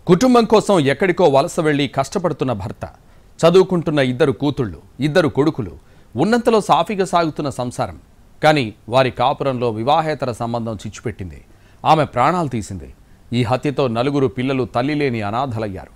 కుటుంబం కోసం ఎక్కడికో వలస వెళ్లి కష్టపడుతున్న భర్త, చదువుకుంటున్న ఇద్దరు కూతుళ్ళు, ఇద్దరు కొడుకులు, ఉన్నంతలో సాఫీగా సాగుతున్న సంసారం. కానీ వారి కాపురంలో వివాహేతర సంబంధం చిచ్చుపెట్టింది. ఆమె ప్రాణాలు తీసింది. ఈ హత్యతో నలుగురు పిల్లలు తల్లి లేని అనాథలయ్యారు.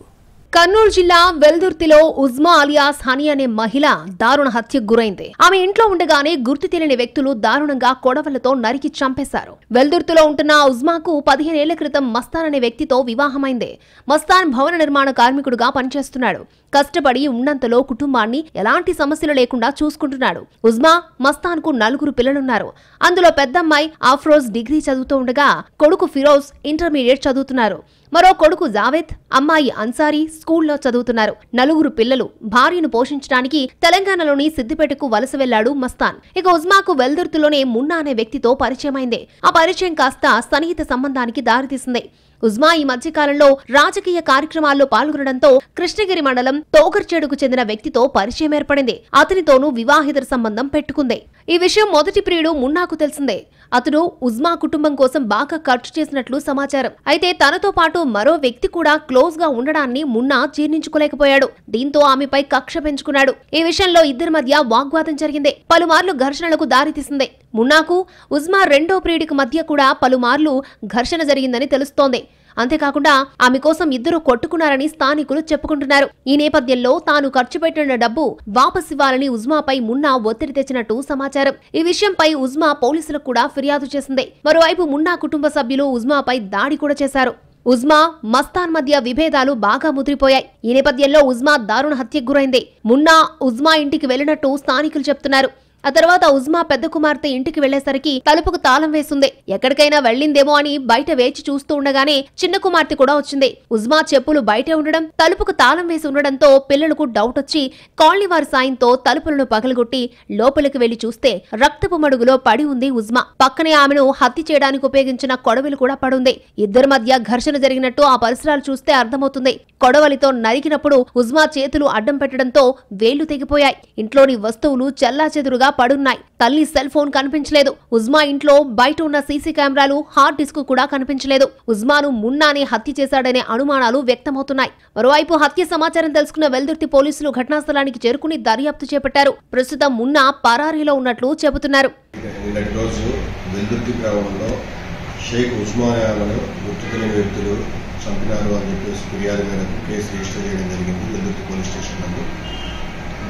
కర్నూలు జిల్లా వెల్దుర్తిలో ఉజ్మా అలియాస్ హనీ అనే మహిళ దారుణ హత్యకు గురైంది. ఆమె ఇంట్లో ఉండగానే గుర్తు తెలియని వ్యక్తులు దారుణంగా కొడవలతో నరికి చంపేశారు. వెల్దుర్తిలో ఉంటున్న ఉజ్మాకు 15 ఏళ్ల క్రితం మస్తాన్ అనే వ్యక్తితో వివాహమైంది. మస్తాన్ భవన నిర్మాణ కార్మికుడుగా పనిచేస్తున్నాడు. కష్టపడి ఉన్నంతలో కుటుంబాన్ని ఎలాంటి సమస్యలు లేకుండా చూసుకుంటున్నాడు. ఉజ్మా మస్తాన్ కు 4 పిల్లలున్నారు. అందులో పెద్దమ్మాయి ఆఫ్రోజ్ డిగ్రీ చదువుతూ ఉండగా కొడుకు ఫిరోజ్ ఇంటర్మీడియట్ చదువుతున్నారు. మరో కొడుకు జావేద్, అమ్మాయి అన్సారీ స్కూల్లో చదువుతున్నారు. 4 పిల్లలు. భార్యను పోషించడానికి తెలంగాణలోని సిద్దిపేటకు వలస వెళ్లాడు మస్తాన్. ఇక ఉజ్మాకు వెల్దుర్తిలోనే మున్నా అనే వ్యక్తితో పరిచయమైంది. ఆ పరిచయం కాస్త సన్నిహిత సంబంధానికి దారితీసింది. ఉజ్మా ఈ మధ్యకాలంలో రాజకీయ కార్యక్రమాల్లో పాల్గొనడంతో కృష్ణగిరి మండలం తోగర్చేడుకు చెందిన వ్యక్తితో పరిచయం ఏర్పడింది. అతనితోనూ వివాహితర సంబంధం పెట్టుకుంది. ఈ విషయం మొదటి ప్రియుడు మున్నాకు తెలిసిందే. అతను ఉజ్మా కుటుంబం కోసం బాగా ఖర్చు చేసినట్లు సమాచారం. అయితే తనతో పాటు మరో వ్యక్తి కూడా క్లోజ్ గా ఉండడాన్ని మున్నా జీర్ణించుకోలేకపోయాడు. దీంతో ఆమెపై కక్ష పెంచుకున్నాడు. ఈ విషయంలో ఇద్దరి మధ్య వాగ్వాదం జరిగింది. పలుమార్లు ఘర్షణలకు దారితీసింది. మున్నాకు ఉజ్మా రెండో ప్రియుడికి మధ్య కూడా పలుమార్లు ఘర్షణ జరిగిందని తెలుస్తోంది. అంతేకాకుండా ఆమె కోసం ఇద్దరు కొట్టుకున్నారని స్థానికులు చెప్పుకుంటున్నారు. ఈ నేపథ్యంలో తాను ఖర్చు పెట్టిన డబ్బు వాపసివ్వాలని ఉజ్మాపై మున్నా ఒత్తిడి తెచ్చినట్టు సమాచారం. ఈ విషయంపై ఉజ్మా పోలీసులకు కూడా ఫిర్యాదు చేసింది. మరోవైపు మున్నా కుటుంబ సభ్యులు ఉజ్మాపై దాడి కూడా చేశారు. ఉజ్మా మస్తాన్ మధ్య విభేదాలు బాగా ముదిరిపోయాయి. ఈ నేపథ్యంలో ఉజ్మా దారుణ హత్యకు గురైంది. మున్నా ఉజ్మా ఇంటికి వెళ్లినట్టు స్థానికులు చెప్తున్నారు. ఆ తర్వాత ఉజ్మా పెద్ద కుమార్తె ఇంటికి వెళ్లేసరికి తలుపుకు తాళం వేసింది. ఎక్కడికైనా వెళ్లిందేమో అని బయట వేచి చూస్తూ ఉండగానే చిన్న కుమార్తె కూడా వచ్చింది. ఉజ్మా చెప్పులు బయటే ఉండడం, తలుపుకు తాళం వేసి ఉండడంతో పిల్లలకు డౌట్ వచ్చి కాలనీ వారి సాయంతో తలుపులను పగలగొట్టి లోపలికి వెళ్లి చూస్తే రక్తపు మడుగులో పడి ఉంది ఉజ్మా. పక్కనే ఆమెను హత్య చేయడానికి ఉపయోగించిన కొడవలి కూడా పడుంది. ఇద్దరి మధ్య ఘర్షణ జరిగినట్టు ఆ పరిసరాలు చూస్తే అర్థమవుతుంది. కొడవలితో నరికినప్పుడు ఉజ్మా చేతులు అడ్డం పెట్టడంతో వేళ్లు తెగిపోయాయి. ఇంట్లోని వస్తువులు చెల్లాచెదురుగా పడున్నాయి. తల్లి సెల్ ఫోన్ కనిపించలేదు. ఉజ్మా ఇంట్లో బయట ఉన్న సీసీ కెమెరాలు, హార్డ్ డిస్క్ కూడా కనిపించలేదు. ఉజ్మాను మున్నానే హత్య చేశాడనే అనుమానాలు వ్యక్తమవుతున్నాయి. మరోవైపు హత్య సమాచారం తెలుసుకున్న వెల్దుర్తి పోలీసులు ఘటనా స్థలానికి చేరుకుని దర్యాప్తు చేపట్టారు. ప్రస్తుతం మున్నా పరారీలో ఉన్నట్లు చెబుతున్నారు.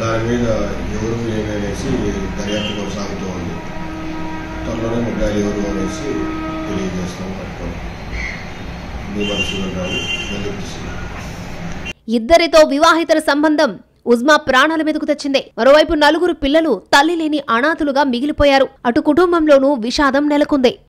దాని మీద ఎవరు ఏమనేసి దర్యాప్తు కొనసాగుతూ ఉంది. త్వరలోనే ముద్దాయిలు ఎవరు అనేసి తెలియజేస్తాం. ఇద్దరితో వివాహితర సంబంధం ఉజ్మా ప్రాణాల మీదకు తెచ్చింది. మరోవైపు 4 పిల్లలు తల్లి లేని అనాథులుగా మిగిలిపోయారు. అటు కుటుంబంలోనూ విషాదం నెలకొంది.